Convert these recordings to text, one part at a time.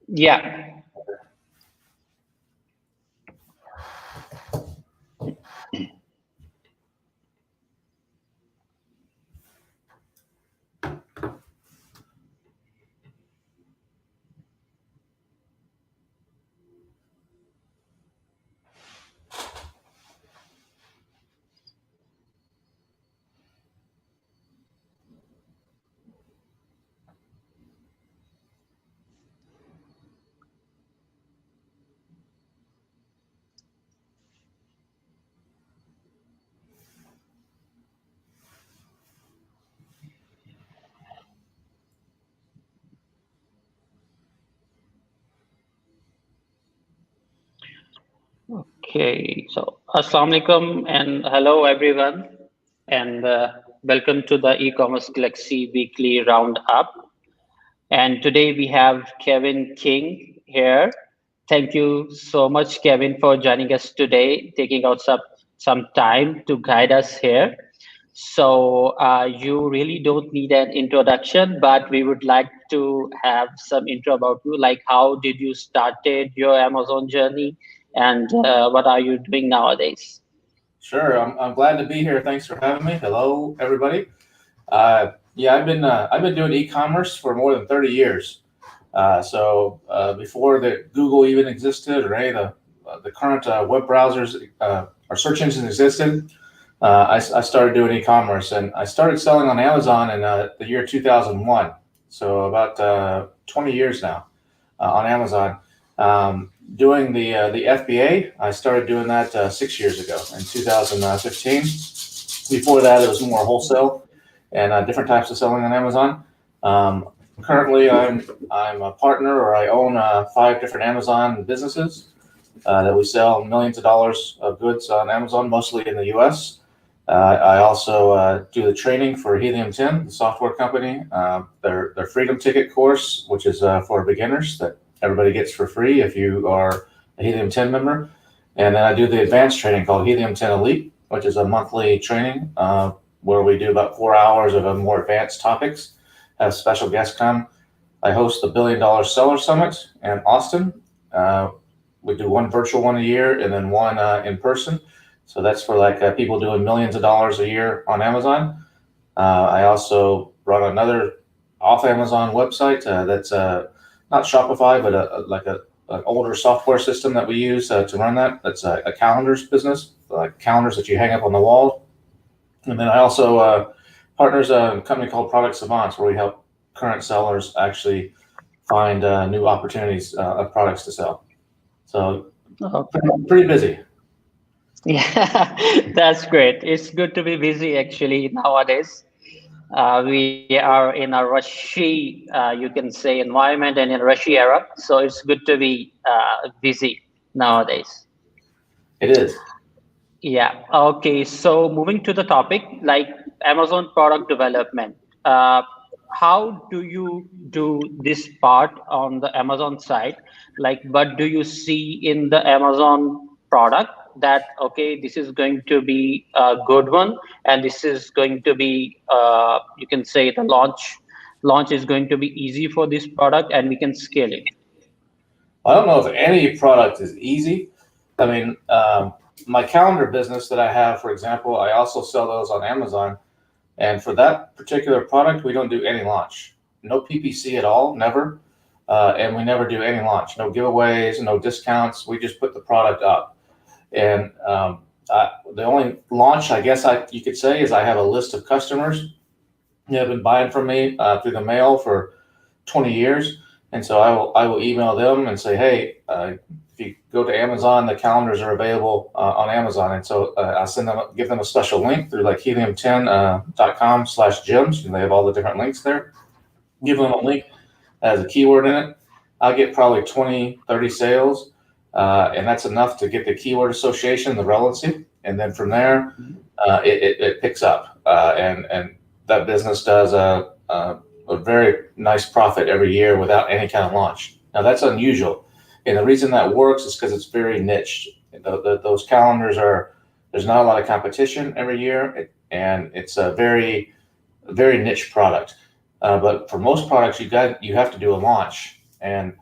Yeah. Okay, so Assalamu alaikum and hello everyone, and welcome to the e-commerce Galaxy weekly roundup. And today we have Kevin King here. Thank you so much, Kevin, for joining us today, taking out some time to guide us here. So you really don't need an introduction, but we would like to have some intro about you, like how did you started your Amazon journey, and what are you doing nowadays? Sure, I'm glad to be here. Thanks for having me. Hello, everybody. Yeah, I've been doing e-commerce for more than 30 years. Before that Google even existed or any of the current web browsers or search engines existed, I started doing e-commerce, and I started selling on Amazon in the year 2001. So about 20 years now on Amazon. Doing the FBA, I started doing that 6 years ago in 2015. Before that, it was more wholesale and different types of selling on Amazon. Currently, I'm a partner, or I own 5 different Amazon businesses that we sell millions of dollars of goods on Amazon, mostly in the U.S. I also do the training for 𝐀𝐦𝐚, the software company, their Freedom Ticket course, which is for beginners that everybody gets for free if you are a 𝐀𝐦𝐚 member. And then I do the advanced training called 𝐀𝐦𝐚 Elite, which is a monthly training where we do about 4 hours of more advanced topics, have special guests come. I host the $1 Billion Seller Summit in Austin. We do one virtual one a year and then one in person. So that's for like people doing millions of dollars a year on Amazon. I also run another off Amazon website that's not Shopify, but an older software system that we use to run that. That's a calendars business, like calendars that you hang up on the wall. And then I also partners a company called Product Savants, where we help current sellers actually find new opportunities of products to sell. So pretty busy. Yeah, that's great. It's good to be busy actually nowadays. We are in a rushy, you can say, environment and in a rushy era. So it's good to be busy nowadays. It is. Yeah. Okay. So moving to the topic, like Amazon product development. Uh, how do you do this part on the Amazon side? Like, what do you see in the Amazon product that, okay, this is going to be a good one, and this is going to be, you can say the launch is going to be easy for this product, and we can scale it. I don't know if any product is easy. I mean, my calendar business that I have, for example, I also sell those on Amazon. And for that particular product, we don't do any launch. No PPC at all, never. And we never do any launch. No giveaways, no discounts. We just put the product up. And the only launch, I guess you could say, is I have a list of customers who have been buying from me through the mail for 20 years. And so I will email them and say, hey, if you go to Amazon, the calendars are available on Amazon. And so I'll give them a special link through like 𝐀𝐦𝐚10.com/gyms, and they have all the different links there. Give them a link that has a keyword in it. I'll get probably 20, 30 sales. And that's enough to get the keyword association, the relevancy. And then from there, it picks up. And that business does a very nice profit every year without any kind of launch. Now that's unusual. And the reason that works is because it's very niche. Those calendars there's not a lot of competition every year, and it's a very, very niche product. But for most products, you have to do a launch, and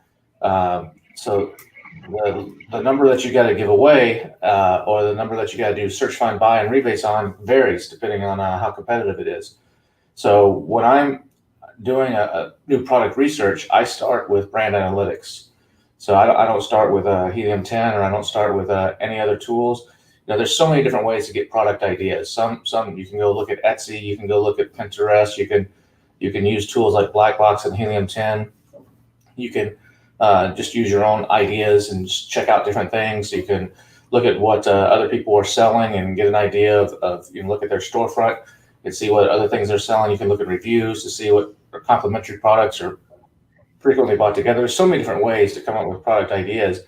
so the number that you got to give away, or the number that you got to do search, find, buy, and rebates on varies depending on how competitive it is. So when I'm doing a new product research, I start with brand analytics. So I don't start with Helium-10, or I don't start with any other tools. There's so many different ways to get product ideas. Some you can go look at Etsy, you can go look at Pinterest, you can use tools like Blackbox and Helium-10. You can just use your own ideas and just check out different things. You can look at what other people are selling and get an idea of you can look at their storefront and see what other things they're selling. You can look at reviews to see what complementary products are frequently bought together. There's so many different ways to come up with product ideas.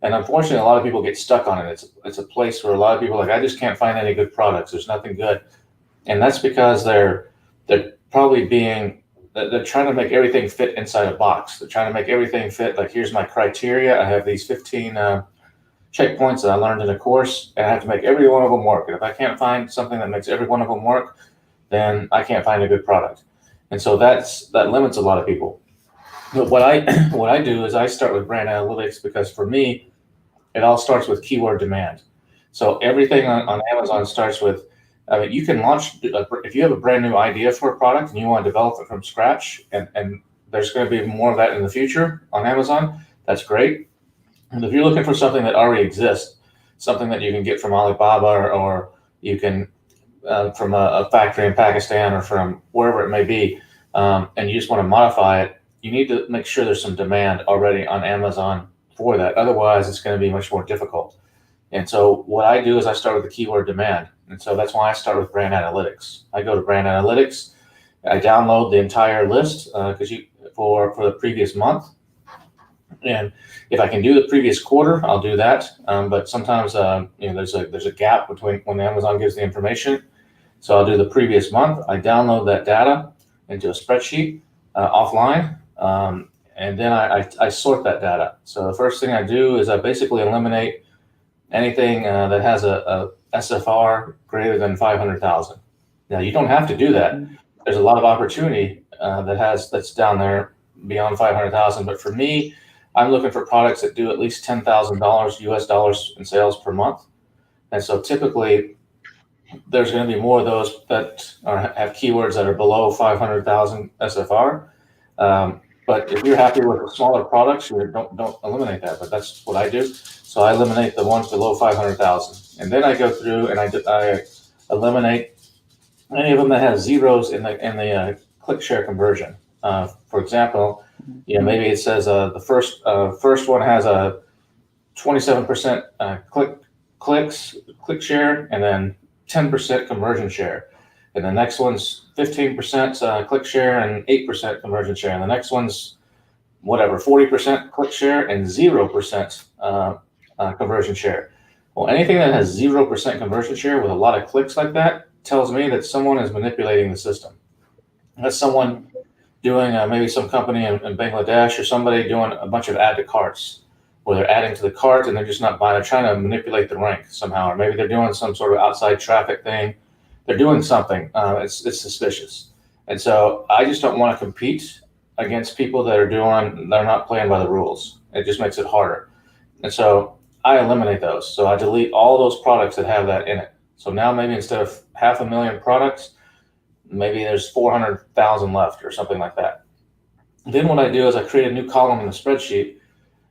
And unfortunately, a lot of people get stuck on it. It's a place where a lot of people are like, I just can't find any good products. There's nothing good. And that's because they're probably they're trying to make everything fit inside a box. They're trying to make everything fit. Like, here's my criteria. I have these 15 checkpoints that I learned in a course, and I have to make every one of them work. And if I can't find something that makes every one of them work, then I can't find a good product. And so that limits a lot of people. But what I do is I start with brand analytics, because for me, it all starts with keyword demand. So everything on Amazon starts with, you can launch, if you have a brand new idea for a product and you want to develop it from scratch, and there's going to be more of that in the future on Amazon, that's great. And if you're looking for something that already exists, something that you can get from Alibaba, or you can from a factory in Pakistan, or from wherever it may be, and you just want to modify it, you need to make sure there's some demand already on Amazon for that. Otherwise, it's going to be much more difficult. And so what I do is I start with the keyword demand. And so that's why I start with brand analytics. I go to brand analytics, I download the entire list for the previous month. And if I can do the previous quarter, I'll do that. But sometimes there's a gap between when Amazon gives the information. So I'll do the previous month. I download that data into a spreadsheet offline. And then I sort that data. So the first thing I do is I basically eliminate anything that has a SFR greater than 500,000. Now, you don't have to do that. There's a lot of opportunity that's down there beyond 500,000. But for me, I'm looking for products that do at least $10,000 US dollars in sales per month. And so typically, there's going to be more of those that have keywords that are below 500,000 SFR. But if you're happy with the smaller products, don't eliminate that. But that's what I do. So I eliminate the ones below 500,000, and then I go through and I eliminate any of them that has zeros in the click share conversion. For example, maybe it says the first one has a 27% click share, and then 10% conversion share. And the next one's 15% click share and 8% conversion share. And the next one's 40% click share and 0% conversion share. Well, anything that has 0% conversion share with a lot of clicks like that tells me that someone is manipulating the system. That's someone doing maybe some company in Bangladesh, or somebody doing a bunch of add to carts, where they're adding to the cart and they're just not buying. They're trying to manipulate the rank somehow, or maybe they're doing some sort of outside traffic thing. They're doing something. It's suspicious. And so I just don't want to compete against people they're not playing by the rules. It just makes it harder. And so I eliminate those. So I delete all those products that have that in it. So now maybe instead of 500,000 products, maybe there's 400,000 left or something like that. Then what I do is I create a new column in the spreadsheet,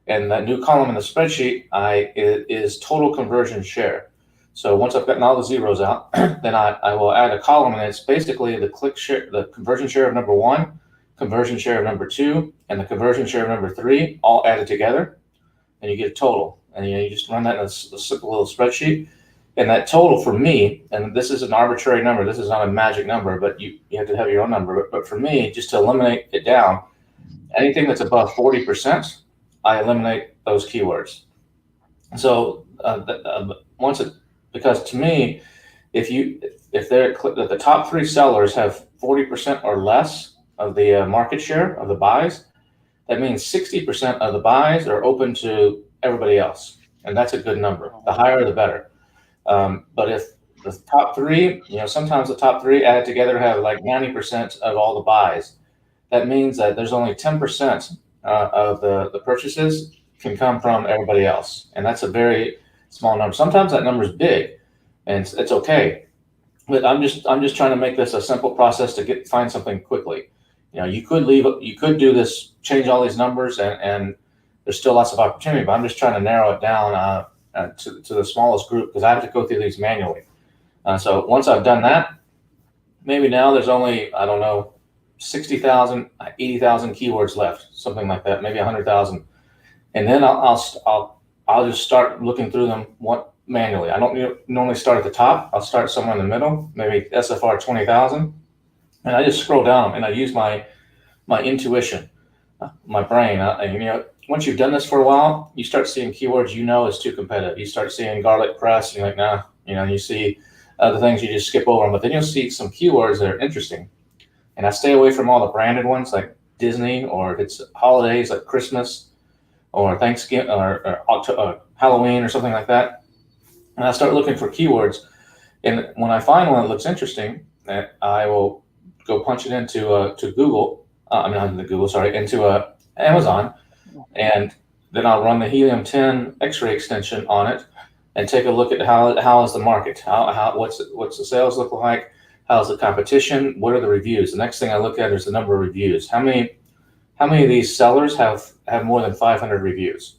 and that new column in the spreadsheet is total conversion share. So once I've gotten all the zeros out, then I will add a column, and it's basically the click share, the conversion share of number 1, conversion share of number 2, and the conversion share of number 3, all added together, and you get a total. And you just run that in a simple little spreadsheet. And that total for me, and this is an arbitrary number, this is not a magic number, but you have to have your own number. But for me, just to eliminate it down, anything that's above 40%, I eliminate those keywords. So because to me, if the top 3 sellers have 40% or less of the market share of the buys, that means 60% of the buys are open to everybody else, and that's a good number. The higher, the better. But if the top 3, sometimes the top 3 added together have like 90% of all the buys, that means that there's only 10% of the purchases can come from everybody else. And that's a very small number. Sometimes that number is big, and it's okay. But I'm just trying to make this a simple process to find something quickly. You could do this, change all these numbers, and there's still lots of opportunity, but I'm just trying to narrow it down to the smallest group, because I have to go through these manually. So once I've done that, maybe now there's only, I don't know, 60,000, 80,000 keywords left, something like that, maybe 100,000. And then I'll just start looking through them manually. I don't normally start at the top. I'll start somewhere in the middle, maybe SFR 20,000. And I just scroll down and I use my intuition, my brain. Once you've done this for a while, you start seeing keywords is too competitive. You start seeing garlic press, and you're like, nah. You see other things, you just skip over them. But then you'll see some keywords that are interesting. And I stay away from all the branded ones like Disney, or if it's holidays like Christmas or Thanksgiving or Halloween or something like that. And I start looking for keywords. And when I find one that looks interesting, I will go punch it into Google. Into Amazon, and then I'll run the helium-10 X-ray extension on it and take a look at how is the market, what's the sales look like, how's the competition, what are the reviews. The next thing I look at is the number of reviews. How many of these sellers have more than 500 reviews?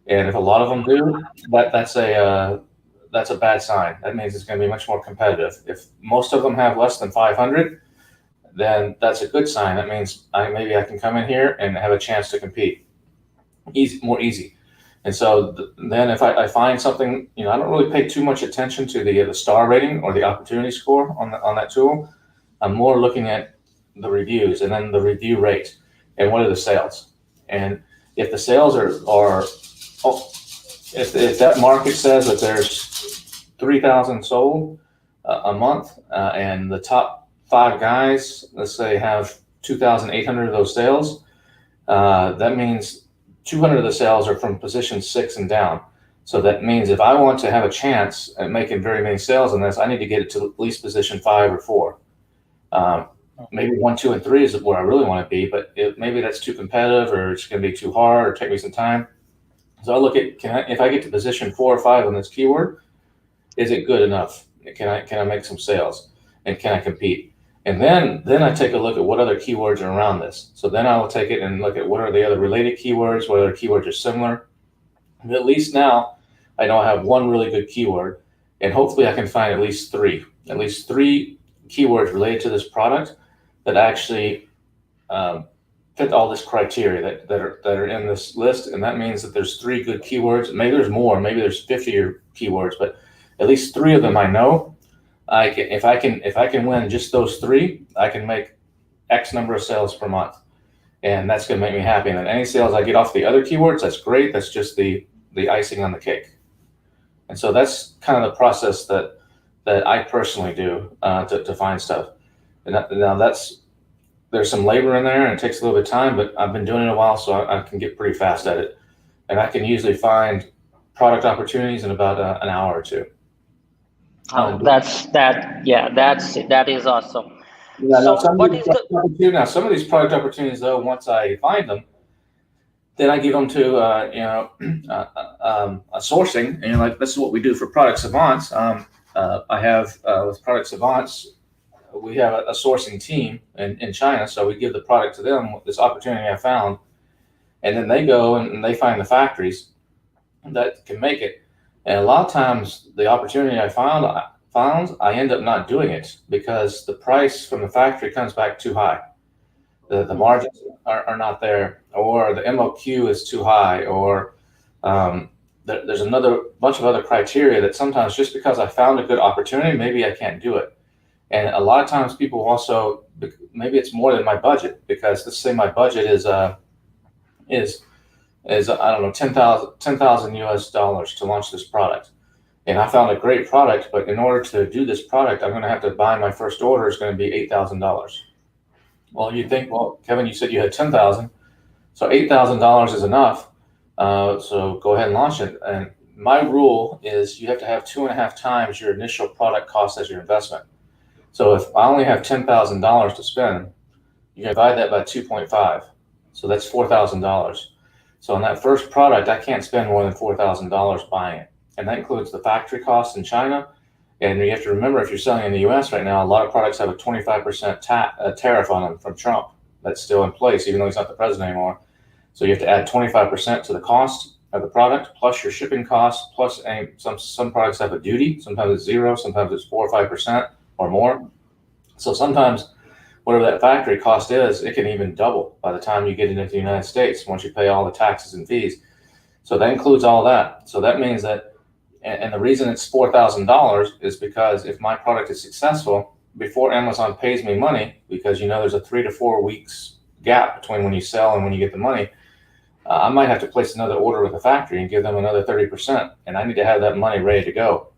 And if a lot of them do, that's a bad sign. That means it's going to be much more competitive. If most of them have less than 500, then that's a good sign. That means maybe I can come in here and have a chance to compete. More easy. And so then if I find something, I don't really pay too much attention to the star rating or the opportunity score on that tool. I'm more looking at the reviews and then the review rate and what are the sales. And if the sales if that market says that there's 3,000 sold a month, and the top 5 guys, let's say, have 2,800 of those sales, that means 200 of the sales are from position 6 and down. So that means if I want to have a chance at making very many sales on this, I need to get it to at least position 5 or 4. Maybe 1, 2, and 3 is where I really want to be, but maybe that's too competitive, or it's going to be too hard, or take me some time. So I look at, if I get to position 4 or 5 on this keyword, is it good enough? Can I make some sales, and can I compete? And then I take a look at what other keywords are around this. So then I will take it and look at what are the other related keywords, what other keywords are similar. And at least now I know I have one really good keyword, and hopefully I can find at least three keywords related to this product that actually fit all this criteria that are in this list. And that means that there's 3 good keywords. Maybe there's more, maybe there's 50 keywords, but at least 3 of them I know. If I can win just those 3, I can make X number of sales per month, and that's going to make me happy. And then any sales I get off the other keywords, that's great. That's just the icing on the cake. And so that's kind of the process that I personally do to find stuff. And now there's some labor in there, and it takes a little bit of time, but I've been doing it a while, so I can get pretty fast at it. And I can usually find product opportunities in about an hour or 2. That is awesome. Yeah, so some of these product opportunities, though, once I find them, then I give them to a sourcing, and like this is what we do for Product Savants. I have with Product Savants, we have a sourcing team in China, so we give the product to them, this opportunity I found, and then they go and they find the factories that can make it. And a lot of times the opportunity I found, I end up not doing it because the price from the factory comes back too high. The margins are not there, or the MOQ is too high, or there's another bunch of other criteria that sometimes just because I found a good opportunity, maybe I can't do it. And a lot of times people also, maybe it's more than my budget, because let's say my budget is I don't know, $10,000 US to launch this product. And I found a great product, but in order to do this product, I'm going to have to buy, my first order is going to be $8,000. Well, you'd think, well, Kevin, you said you had 10,000, so $8,000 is enough. So go ahead and launch it. And my rule is you have to have 2.5 times your initial product cost as your investment. So if I only have $10,000 to spend, you divide that by 2.5. So that's $4,000. So on that first product, I can't spend more than $4,000 buying it. And that includes the factory costs in China. And you have to remember, if you're selling in the US right now, a lot of products have a 25% tariff on them from Trump. That's still in place, even though he's not the president anymore. So you have to add 25% to the cost of the product, plus your shipping costs, plus some products have a duty. Sometimes it's 0, sometimes it's 4 or 5% or more. So sometimes whatever that factory cost is, it can even double by the time you get into the United States once you pay all the taxes and fees. So that includes all that. So that means that, and the reason it's $4,000 is because if my product is successful, before Amazon pays me money, because there's a 3 to 4 weeks gap between when you sell and when you get the money, I might have to place another order with the factory and give them another 30%, and I need to have that money ready to go.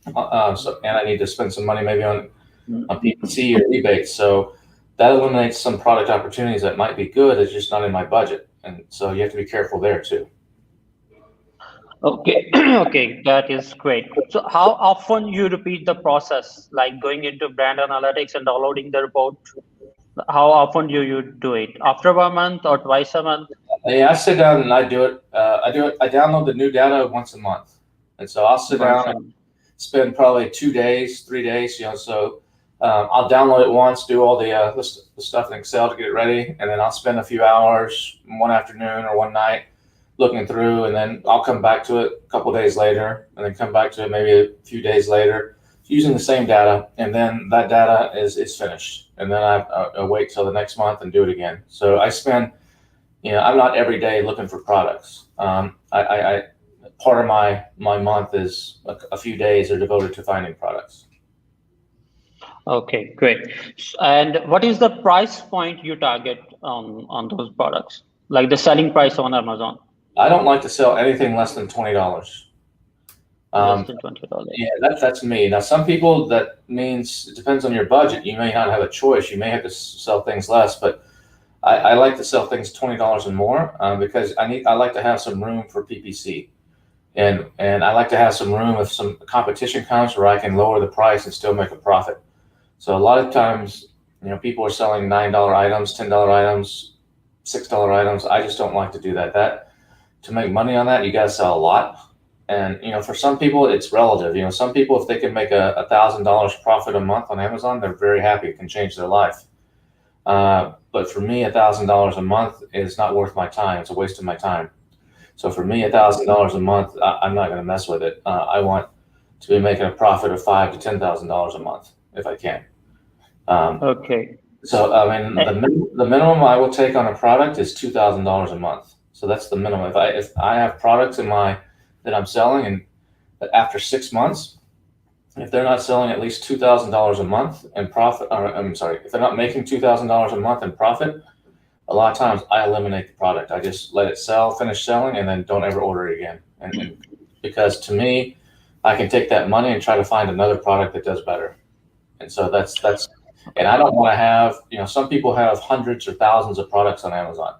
And I need to spend some money maybe on PPC or rebates. So that eliminates some product opportunities that might be good. It's just not in my budget, and so you have to be careful there too. Okay, okay, that is great. So how often you repeat the process, like going into brand analytics and downloading the report? How often do you do it? After 1 month or twice a month? Yeah, I sit down and I do it. I download the new data once a month, and so I'll sit down and spend probably 2 days, 3 days. So I'll download it once, do all the stuff in Excel to get it ready, and then I'll spend a few hours one afternoon or one night looking through, and then I'll come back to it a couple days later, and then come back to it maybe a few days later, using the same data, and then that data is finished, and then I wait till the next month and do it again. So I spend, I'm not every day looking for products. Part of my month is a few days are devoted to finding products. Okay, great. And what is the price point you target on those products, like the selling price on Amazon? I don't like to sell anything less than $20. Less than $20. Yeah, that's me. Now, some people, that means it depends on your budget. You may not have a choice. You may have to sell things less, but I like to sell things $20 and more because I like to have some room for PPC, and I like to have some room if some competition comes where I can lower the price and still make a profit. So a lot of times, people are selling $9 items, $10 items, $6 items. I just don't like to do that. To make money on that, you got to sell a lot. And, for some people, it's relative. Some people, if they can make $1,000 profit a month on Amazon, they're very happy. It can change their life. But for me, $1,000 a month is not worth my time. It's a waste of my time. So for me, $1,000 a month, I'm not going to mess with it. I want to be making a profit of $5,000 to $10,000 a month if I can. Okay. So the minimum I will take on a product is $2,000 a month. So that's the minimum. If I have products that I'm selling, and after 6 months, if they're not selling at least $2,000 a month in profit, if they're not making $2,000 a month in profit, a lot of times I eliminate the product. I just let it finish selling, and then don't ever order it again. And because to me, I can take that money and try to find another product that does better. And so that's, and I don't want to have, some people have hundreds or thousands of products on Amazon.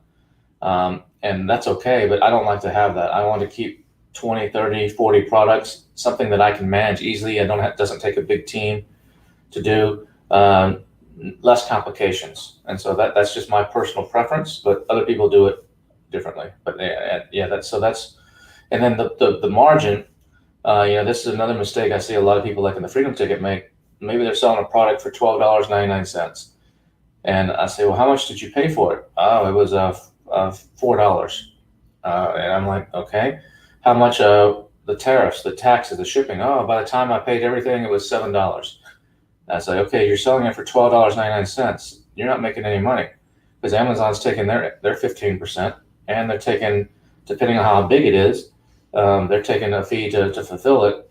And that's okay, but I don't like to have that. I want to keep 20, 30, 40 products, something that I can manage easily. Doesn't take a big team to do, less complications. And so that's just my personal preference, but other people do it differently. But yeah, and then the margin, this is another mistake I see a lot of people like in the Freedom Ticket make. Maybe they're selling a product for $12.99. And I say, well, how much did you pay for it? Oh, it was $4. And I'm like, okay, how much the tariffs, the taxes, the shipping? Oh, by the time I paid everything, it was $7. And I say, okay, you're selling it for $12.99. You're not making any money because Amazon's taking their 15%, and they're taking, depending on how big it is, they're taking a fee to fulfill it.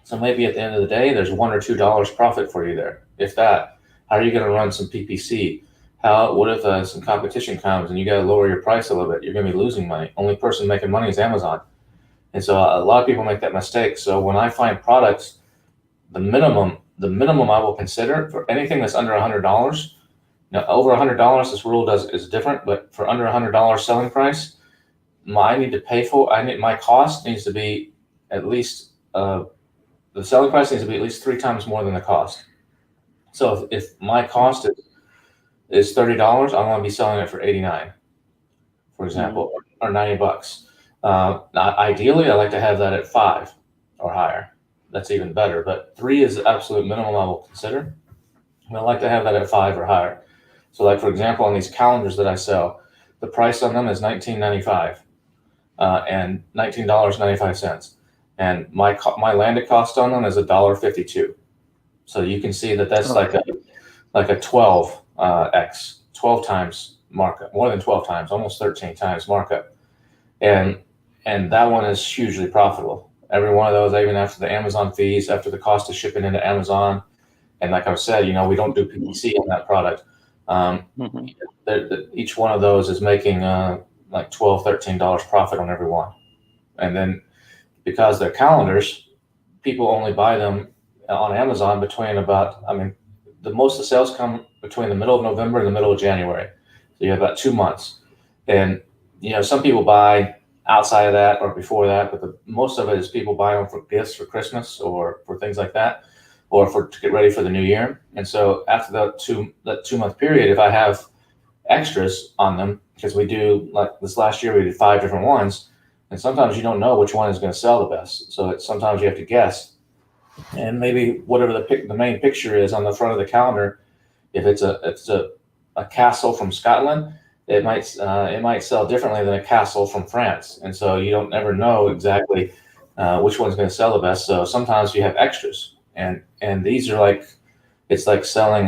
So maybe at the end of the day, there's $1 or $2 profit for you there, if that. How are you going to run some PPC? What if some competition comes and you got to lower your price a little bit? You're going to be losing money. Only person making money is Amazon. And so a lot of people make that mistake. So when I find products, the minimum I will consider for anything that's under $100. Now, over $100, this rule is different, but for under $100 selling price, my cost needs to be at least, the selling price needs to be at least 3 times more than the cost. So if my cost is $30, I want to be selling it for 89, for example, or $90. Ideally, I like to have that at 5 or higher. That's even better, but 3 is the absolute minimum I will consider. And I like to have that at 5 or higher. So like, for example, on these calendars that I sell, the price on them is $19.95 and $19.95. And my landed cost on them is $1.52. So you can see that that's like a 12x, 12 times markup, more than 12 times, almost 13 times markup. And that one is hugely profitable. Every one of those, even after the Amazon fees, after the cost of shipping into Amazon, and like I said, we don't do PPC on that product. Each one of those is making like $12, $13 profit on every one. And then because they're calendars, people only buy them on Amazon between most of the sales come between the middle of November and the middle of January. So you have about 2 months. And, some people buy outside of that or before that, but most of it is people buy them for gifts for Christmas or for things like that, or to get ready for the new year. And so after that 2 month period, if I have extras on them, because we do, like this last year, we did 5 different ones, and sometimes you don't know which one is going to sell the best. So sometimes you have to guess. And maybe whatever the main picture is on the front of the calendar, if it's a castle from Scotland, it might sell differently than a castle from France. And so you don't ever know exactly which one's going to sell the best. So sometimes you have extras, and these are it's like selling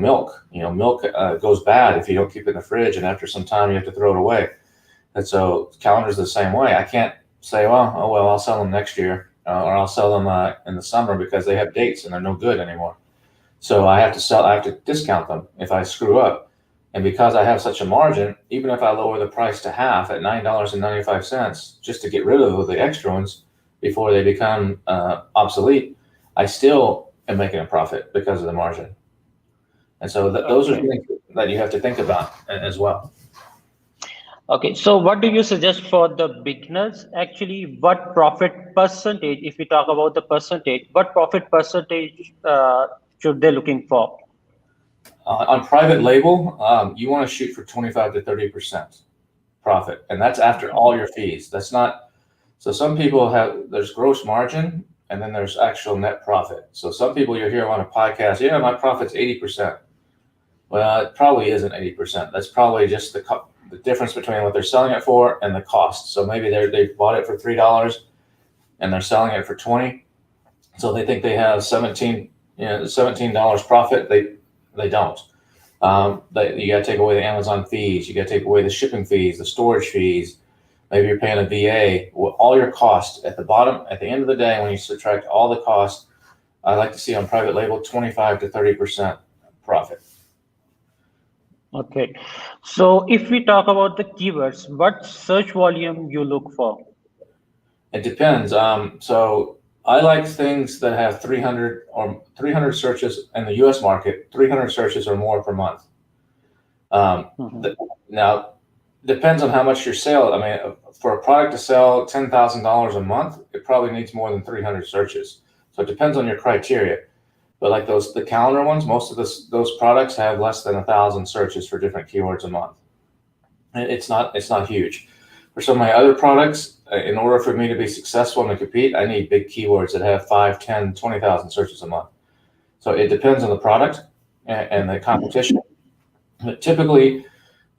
milk. Milk goes bad if you don't keep it in the fridge, and after some time you have to throw it away. And so calendars are the same way. I can't say, I'll sell them next year, or I'll sell them in the summer because they have dates and they're no good anymore. So I have to discount them if I screw up. And because I have such a margin, even if I lower the price to half at $9.95, just to get rid of the extra ones before they become obsolete, I still am making a profit because of the margin. And so those are things that you have to think about as well. Okay, so what do you suggest for the beginners? Actually, what profit percentage, if we talk about the percentage, what profit percentage should they looking for? On private label, you want to shoot for 25 to 30% profit, and that's after all your fees. That's not. So some people there's gross margin, and then there's actual net profit. So some people you hear on a podcast, my profit's 80%. Well, it probably isn't 80%. That's probably just the difference between what they're selling it for and the cost. So maybe they bought it for $3 and they're selling it for $20. So they think they have $17 profit. They don't. You got to take away the Amazon fees. You got to take away the shipping fees, the storage fees. Maybe you're paying a VA. All your costs at the end of the day, when you subtract all the costs, I like to see on private label 25 to 30% profit. Okay, so if we talk about the keywords, what search volume you look for? It depends. So I like things that have 300 searches in the U.S. market, 300 searches or more per month. Now, depends on how much your sale. I mean, for a product to sell $10,000 a month, it probably needs more than 300 searches. So it depends on your criteria. But like the calendar ones, most of those products have less than 1,000 searches for different keywords a month. And it's not huge. For some of my other products, in order for me to be successful and to compete, I need big keywords that have 5, 10, 20,000 searches a month. So it depends on the product and the competition. But typically,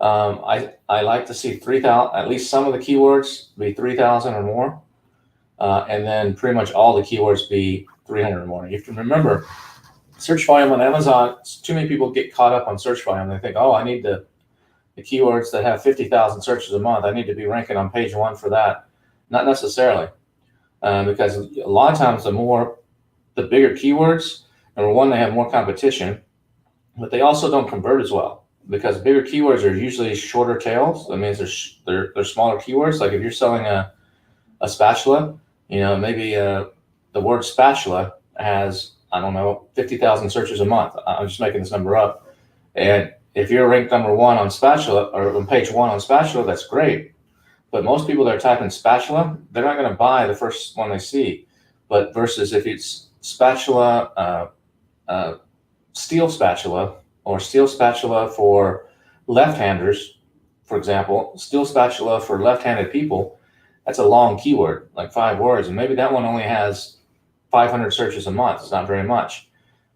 I like to see 3,000, at least some of the keywords be 3,000 or more, and then pretty much all the keywords be 300 or more. You have to remember, search volume on Amazon, too many people get caught up on search volume. They think, I need the keywords that have 50,000 searches a month. I need to be ranking on page 1 for that. Not necessarily, because a lot of times the bigger keywords, number one, they have more competition, but they also don't convert as well, because bigger keywords are usually shorter tails. That means they're smaller keywords. Like if you're selling a spatula, maybe the word spatula has, 50,000 searches a month. I'm just making this number up. And if you're ranked number 1 on spatula, or on page 1 on spatula, that's great. But most people that are typing spatula, they're not going to buy the first one they see. But versus if it's spatula, steel spatula, or steel spatula for left-handers, for example, steel spatula for left-handed people, that's a long keyword, like 5 words, and maybe that one only has 500 searches a month. It's not very much.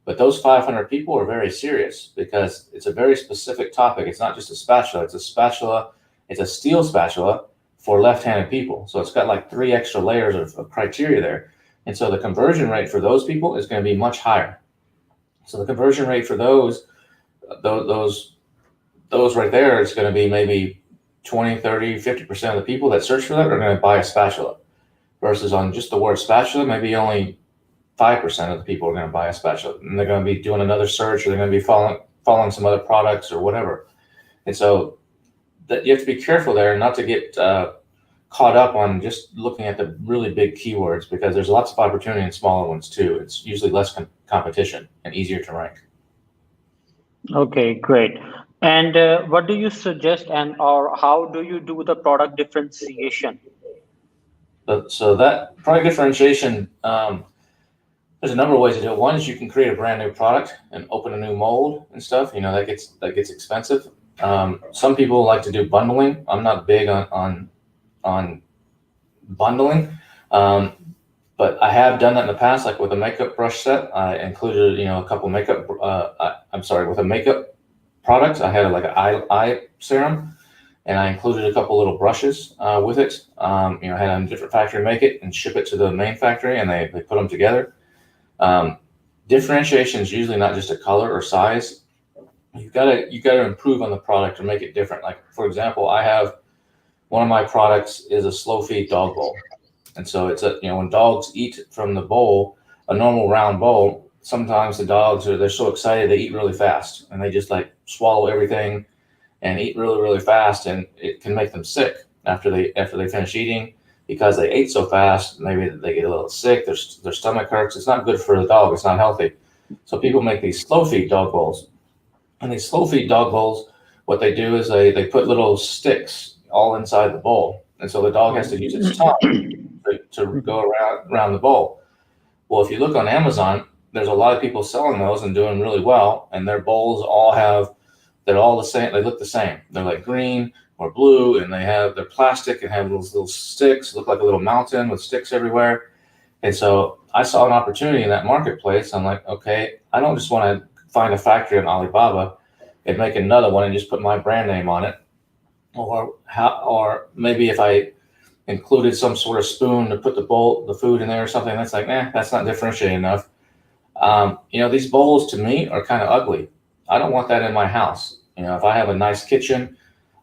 But those 500 people are very serious because it's a very specific topic. It's not just a spatula. It's a spatula. It's a steel spatula for left-handed people. So it's got like 3 extra layers of criteria there. And so the conversion rate for those people is going to be much higher. So the conversion rate for those right there is going to be maybe 20, 30, 50% of the people that search for that are going to buy a spatula. Versus on just the word spatula, maybe only 5% of the people are going to buy a spatula. And they're going to be doing another search, or they're going to be following some other products or whatever. And so that you have to be careful there not to get caught up on just looking at the really big keywords, because there's lots of opportunity in smaller ones too. It's usually less competition and easier to rank. Okay, great. And what do you suggest, or how do you do the product differentiation? So that product differentiation, there's a number of ways to do it. One is you can create a brand new product and open a new mold and stuff. That gets expensive. Some people like to do bundling. I'm not big on bundling, but I have done that in the past, like with a makeup brush set. I included a couple makeup. With a makeup product, I had like an eye serum, and I included a couple little brushes with it. I had a different factory make it and ship it to the main factory, and they put them together. Differentiation is usually not just a color or size. You gotta improve on the product or make it different. Like, for example, I have one of my products is a slow feed dog bowl, and so it's when dogs eat from the bowl, a normal round bowl, sometimes the dogs they're so excited they eat really fast, and they just like swallow everything and eat really, really fast, and it can make them sick after they finish eating, because they ate so fast. Maybe they get a little sick, their stomach hurts. It's not good for the dog. It's not healthy. So people make these slow feed dog bowls, and these slow feed dog bowls, what they do is they put little sticks all inside the bowl, and so the dog has to use its tongue to go around the bowl. Well, if you look on Amazon, there's a lot of people selling those and doing really well, and their bowls they're all the same. They look the same. They're like green or blue, and they're plastic and have those little sticks, look like a little mountain with sticks everywhere. And so I saw an opportunity in that marketplace. I'm like, okay, I don't just want to find a factory on Alibaba and make another one and just put my brand name on it. Or maybe if I included some sort of spoon to put the food in there or something, that's like, that's not differentiating enough. These bowls to me are kind of ugly. I don't want that in my house. If I have a nice kitchen,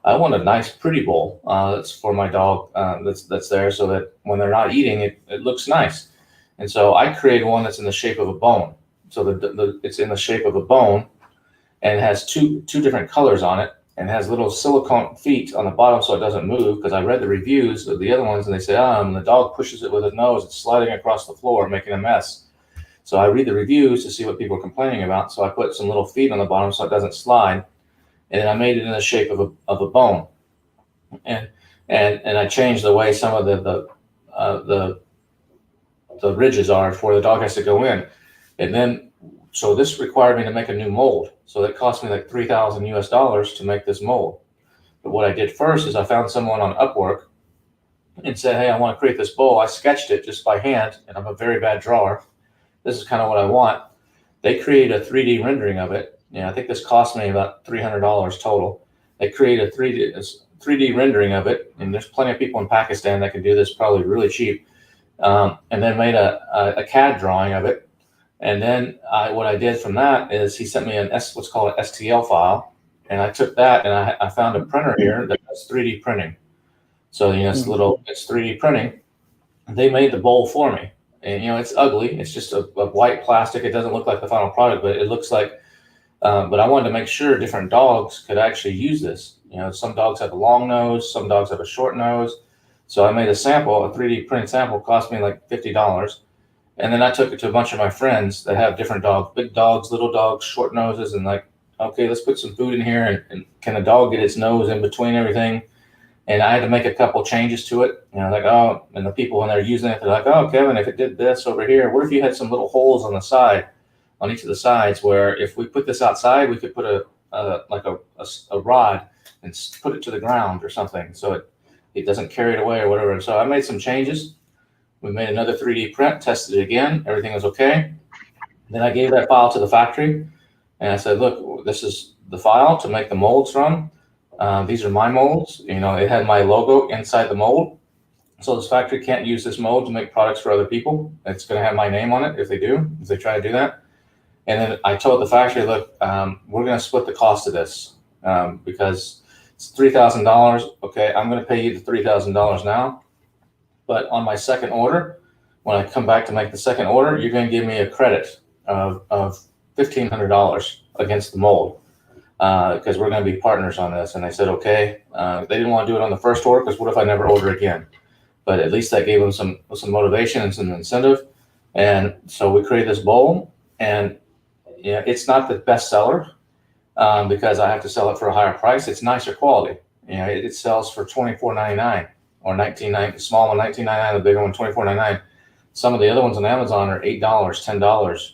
I want a nice pretty bowl that's for my dog, that's there, so that when they're not eating, it looks nice. And so I created one that's in the shape of a bone. So it's in the shape of a bone, and it has two different colors on it, and it has little silicone feet on the bottom so it doesn't move, because I read the reviews of the other ones, and they say, the dog pushes it with his nose, it's sliding across the floor, making a mess. So I read the reviews to see what people are complaining about. So I put some little feet on the bottom so it doesn't slide, and I made it in the shape of a bone. And I changed the way some of the ridges are for the dog has to go in. And then, so this required me to make a new mold. So that cost me like $3,000 US to make this mold. But what I did first is I found someone on Upwork and said, hey, I want to create this bowl. I sketched it just by hand, and I'm a very bad drawer. This is kind of what I want. They create a 3D rendering of it. I think this cost me about $300 total. They create a 3D rendering of it, and there's plenty of people in Pakistan that can do this probably really cheap. And then made a CAD drawing of it. And then what I did from that is he sent me what's called an STL file, and I took that and I found a printer here that does 3D printing. So it's 3D printing. They made the bowl for me. And it's ugly. It's just a white plastic. It doesn't look like the final product, but it looks like. But I wanted to make sure different dogs could actually use this. Some dogs have a long nose, some dogs have a short nose. So I made a 3D printed sample, cost me like $50. And then I took it to a bunch of my friends that have different dogs, big dogs, little dogs, short noses, and like, okay, let's put some food in here, and can a dog get its nose in between everything? And I had to make a couple changes to it. And the people when they're using it, they're like, oh, Kevin, if it did this over here, what if you had some little holes on the side on each of the sides, where if we put this outside, we could put a rod and put it to the ground or something, so it doesn't carry it away or whatever. So I made some changes. We made another 3D print, tested it again, everything was okay. Then I gave that file to the factory, and I said, look, this is the file to make the molds from. These are my molds. You know, it had my logo inside the mold. So this factory can't use this mold to make products for other people. It's going to have my name on it if they try to do that. And then I told the factory, look, we're going to split the cost of this because it's $3,000. Okay, I'm going to pay you the $3,000 now. But on my second order, when I come back to make the second order, you're going to give me a credit of $1,500 against the mold because we're going to be partners on this. And they said, okay. They didn't want to do it on the first order because what if I never order again? But at least that gave them some motivation and some incentive. And so we created this bowl, and it's not the best seller because I have to sell it for a higher price. It's nicer quality. It sells for $24.99 or $19.99. The small one $19.99, the bigger one $24.99. Some of the other ones on Amazon are $8, $10,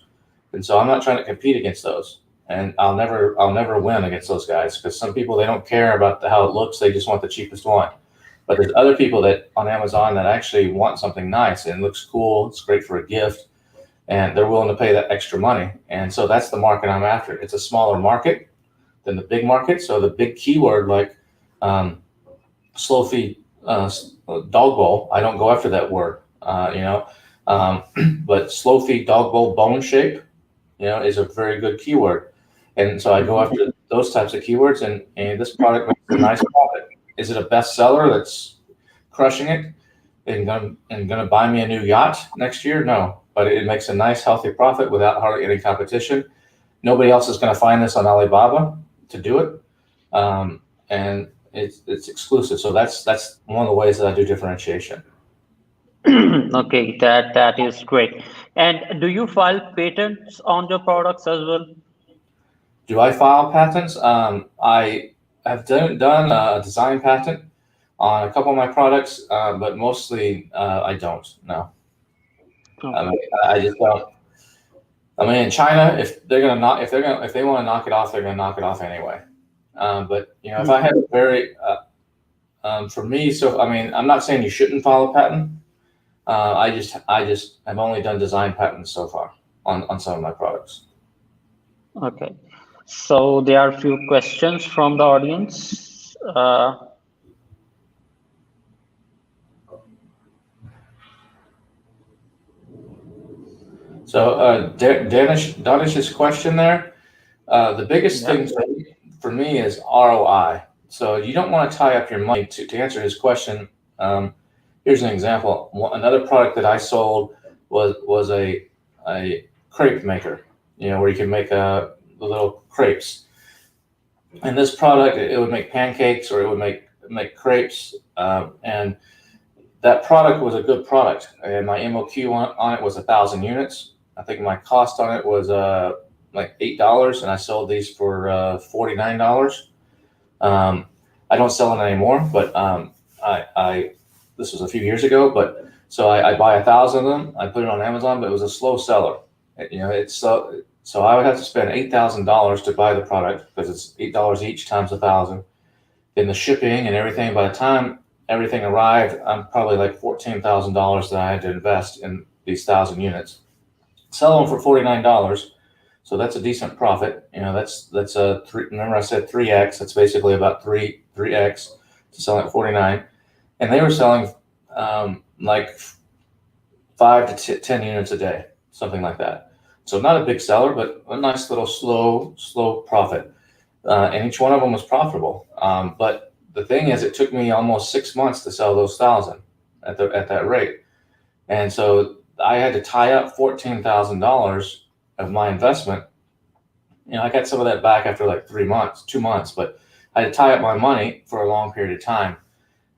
and so I'm not trying to compete against those. And I'll never win against those guys because some people, they don't care about how it looks. They just want the cheapest one. But there's other people that on Amazon that actually want something nice and looks cool. It's great for a gift, and they're willing to pay that extra money. And so that's the market I'm after. It's a smaller market than the big market. So the big keyword like slow feed dog bowl, I don't go after that word, but slow feed dog bowl bone shape, is a very good keyword. And so I go after those types of keywords, and this product makes a nice profit. Is it a bestseller that's crushing it and gonna buy me a new yacht next year? No, but it makes a nice, healthy profit without hardly any competition. Nobody else is gonna find this on Alibaba to do it, and it's exclusive. So that's one of the ways that I do differentiation. Okay, that is great. And do you file patents on your products as well? Do I file patents? I have done a design patent on a couple of my products, but mostly I don't. No, I just don't. I mean, in China, if they want to knock it off, they're gonna knock it off anyway. But if I have a very for me, so I mean, I'm not saying you shouldn't file a patent. I just have only done design patents so far on some of my products. Okay, so there are a few questions from the audience. So Danish's question there, the biggest thing for me is ROI. So you don't want to tie up your money to answer his question. Here's an example. Another product that I sold was a crepe maker, where you can make the little crepes. And this product, it would make pancakes or it would make crepes. And that product was a good product. And my MOQ on it was 1,000 units. I think my cost on it was like $8, and I sold these for $49. I don't sell it anymore, but this was a few years ago. But so I buy 1,000 of them. I put it on Amazon, but it was a slow seller. So I would have to spend $8,000 to buy the product because it's $8 each times 1,000. Then the shipping and everything. By the time everything arrived, I'm probably like $14,000 that I had to invest in these 1,000 units. Sell them for $49, so that's a decent profit. That's remember I said 3x. That's basically about 3x to selling at 49, and they were selling like 5 to 10 units a day, something like that. So not a big seller, but a nice little slow profit, and each one of them was profitable. But the thing is, it took me almost 6 months to sell those 1,000 at that rate, and so I had to tie up $14,000 of my investment. I got some of that back after like 2 months, but I had to tie up my money for a long period of time,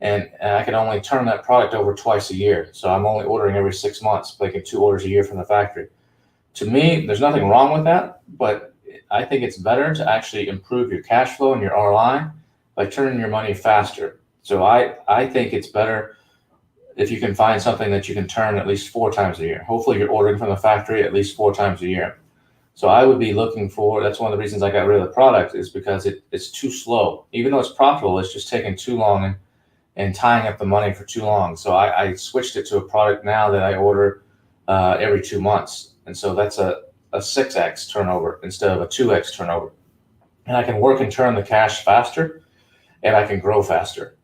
and I could only turn that product over twice a year. So I'm only ordering every 6 months, making 2 orders a year from the factory. To me, there's nothing wrong with that, but I think it's better to actually improve your cash flow and your ROI by turning your money faster. So I think it's better if you can find something that you can turn at least 4 times a year. Hopefully you're ordering from the factory at least 4 times a year. So I would be looking for, that's one of the reasons I got rid of the product, is because it's too slow. Even though it's profitable, it's just taking too long and tying up the money for too long. So I switched it to a product now that I order every 2 months. And so that's a 6x turnover instead of a 2x turnover. And I can work and turn the cash faster, and I can grow faster.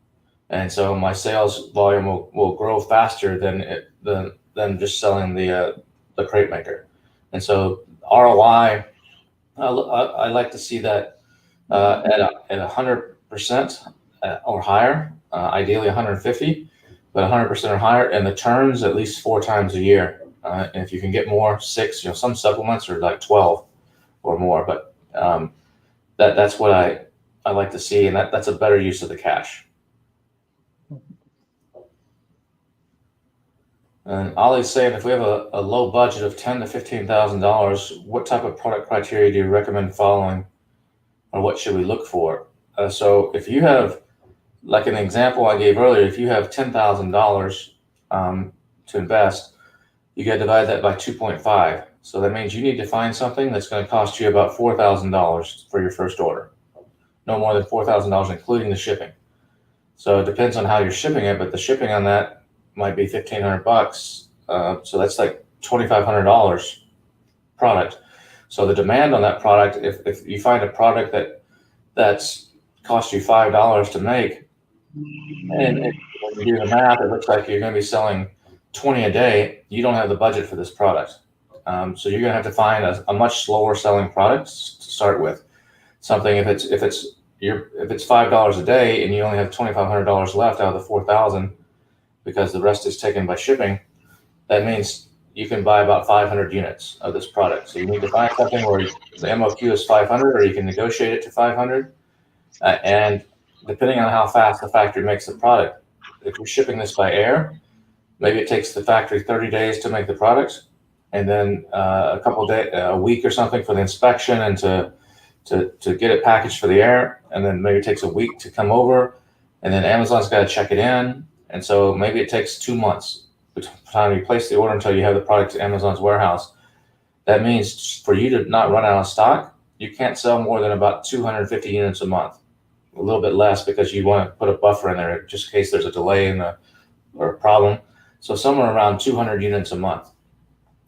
And so my sales volume will grow faster than just selling the crate maker. And so ROI, I like to see that at 100% or higher, ideally 150, but 100% or higher, and the turns at least 4 times a year. And if you can get more, 6. Some supplements are like 12 or more, but that's what I like to see, and that's a better use of the cash. And Ollie's saying, if we have a low budget of $10,000 to $15,000, what type of product criteria do you recommend following, or what should we look for? So if you have, like an example I gave earlier, if you have $10,000 to invest, you got to divide that by 2.5. So that means you need to find something that's going to cost you about $4,000 for your first order. No more than $4,000, including the shipping. So it depends on how you're shipping it, but the shipping on that might be $1,500. So that's like $2,500 product. So the demand on that product, if you find a product that's cost you $5 to make, and when you do the math, it looks like you're going to be selling 20 a day, you don't have the budget for this product. So you're going to have to find a much slower selling product to start with. Something if it's $5 a day and you only have $2,500 left out of the 4,000 because the rest is taken by shipping, that means you can buy about 500 units of this product. So you need to find something where the MOQ is 500, or you can negotiate it to 500. And depending on how fast the factory makes the product, if you're shipping this by air, maybe it takes the factory 30 days to make the product, and then a week or something for the inspection and to get it packaged for the air, and then maybe it takes a week to come over, and then Amazon's got to check it in, and so maybe it takes 2 months between the time you place the order until you have the product at Amazon's warehouse. That means for you to not run out of stock, you can't sell more than about 250 units a month, a little bit less because you want to put a buffer in there just in case there's a delay or a problem. So somewhere around 200 units a month.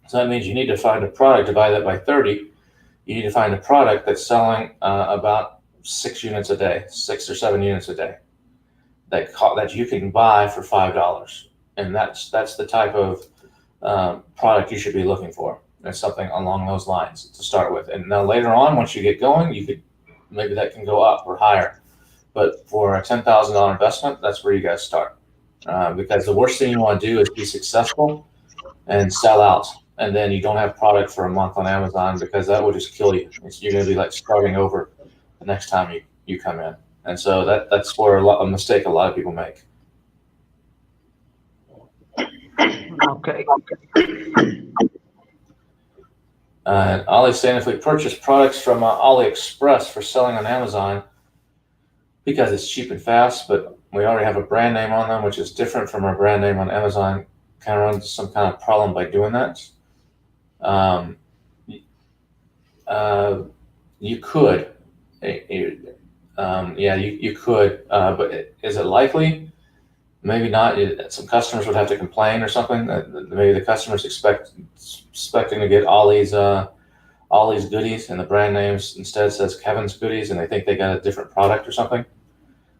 So that means you need to find a product, divide that by 30. You need to find a product that's selling about 6 units a day, 6 or 7 units a day, that you can buy for $5. And that's the type of product you should be looking for. It's something along those lines to start with. And now later on, once you get going, maybe that can go up or higher. But for a $10,000 investment, that's where you guys start. Because the worst thing you want to do is be successful and sell out, and then you don't have product for a month on Amazon, because that will just kill you. You're going to be like starting over the next time you come in. And so that's where a mistake a lot of people make. Okay. Ollie's saying, if we purchase products from AliExpress for selling on Amazon, because it's cheap and fast, but we already have a brand name on them, which is different from our brand name on Amazon, kind of run into some kind of problem by doing that. You could, you could, but is it likely? Maybe not. Some customers would have to complain or something. Maybe the customer's expecting to get Ollie's goodies, and the brand names instead says Kevin's goodies, and they think they got a different product or something.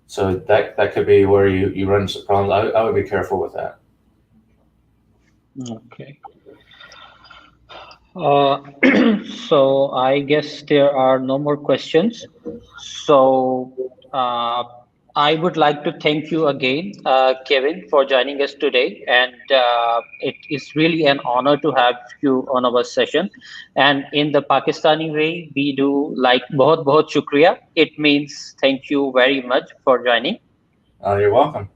So that could be where you run into problems. I would be careful with that. Okay. So I guess there are no more questions. So I would like to thank you again, Kevin, for joining us today. And it is really an honor to have you on our session. And in the Pakistani way, we do like बहुत बहुत शुक्रिया. It means thank you very much for joining. You're welcome.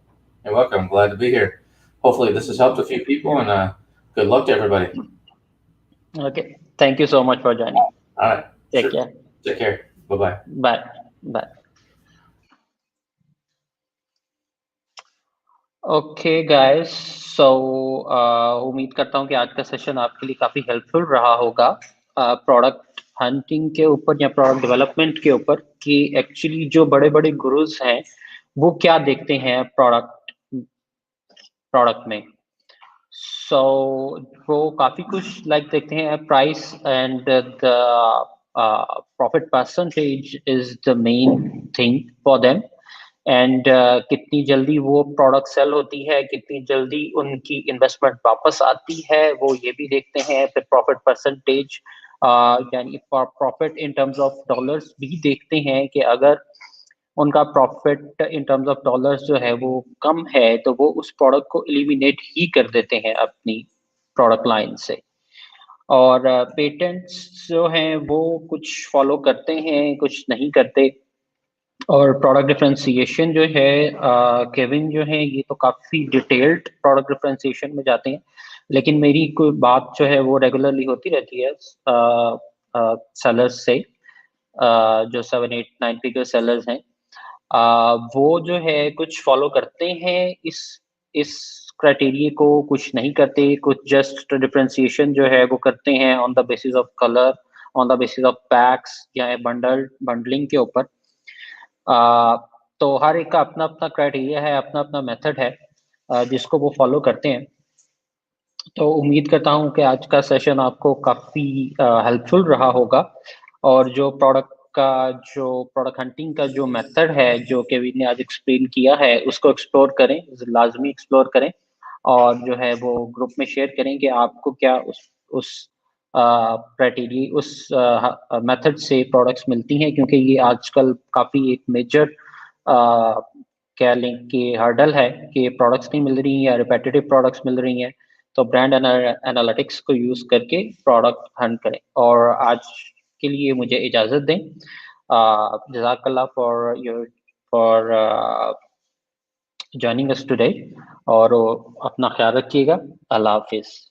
You're welcome. Glad to be here. Hopefully this has helped a few people, and good luck to everybody. Okay. Thank you so much for joining. All right. Take care. Take care. Bye-bye. Bye. Bye. Okay, guys. So उम्मीद करता हूँ कि आज का session आपके लिए काफी helpful रहा होगा. प्रोडक्ट हंटिंग के ऊपर या प्रोडक्ट डेवलपमेंट के ऊपर कि एक्चुअली जो बड़े बड़े गुरुज हैं वो क्या देखते हैं प्रोडक्ट में। सो वो काफी कुछ लाइक देखते हैं, price and the profit percentage is the main thing for them, and कितनी जल्दी वो प्रोडक्ट सेल होती है, कितनी जल्दी उनकी इन्वेस्टमेंट वापस आती है, वो ये भी देखते हैं। फिर प्रॉफिट परसेंटेज यानी profit in terms of dollars भी देखते हैं कि अगर उनका profit in terms of dollars जो है वो कम है तो वो उस प्रोडक्ट को एलिमिनेट ही कर देते हैं अपनी प्रोडक्ट लाइन से। और पेटेंट्स जो हैं वो कुछ फॉलो करते हैं, कुछ नहीं करते। और प्रोडक्ट डिफरेंशिएशन जो है केविन जो है ये तो काफ़ी डिटेल्ड प्रोडक्ट डिफरेंशिएशन में जाते हैं, लेकिन मेरी कोई बात जो है वो रेगुलरली होती रहती है सेलर्स से, जो 7-8-9 फिगर सेलर्स हैं। वो जो है कुछ फॉलो करते हैं इस क्राइटेरिया को, कुछ नहीं करते। कुछ जस्ट डिफरेंशिएशन जो है वो करते हैं on the basis of colour, on the basis of PACS या बंडलिंग के ऊपर। तो हर एक का अपना अपना क्राइटेरिया है, अपना अपना मेथड है जिसको वो फॉलो करते हैं। तो उम्मीद करता हूँ कि आज का सेशन आपको काफ़ी हेल्पफुल रहा होगा, और जो प्रोडक्ट हंटिंग का जो मेथड है जो केविन ने आज एक्सप्लेन किया है उसको एक्सप्लोर करें, लाजमी एक्सप्लोर करें, और जो है वो ग्रुप में शेयर करें कि आपको क्या उस क्राइटेरिया उस मेथड से प्रोडक्ट्स मिलती हैं, क्योंकि ये आजकल काफ़ी एक मेजर कह लें कि हर्डल है कि प्रोडक्ट्स नहीं मिल रही हैं या रिपीटेटिव प्रोडक्ट्स मिल रही हैं। तो ब्रांड एनालिटिक्स को यूज़ करके प्रोडक्ट हंट करें। और आज के लिए मुझे इजाज़त दें। जज़ाकल्लाह फॉर जॉइनिंग अस टुडे, और अपना ख्याल रखिएगा। अल्लाह हाफिज़।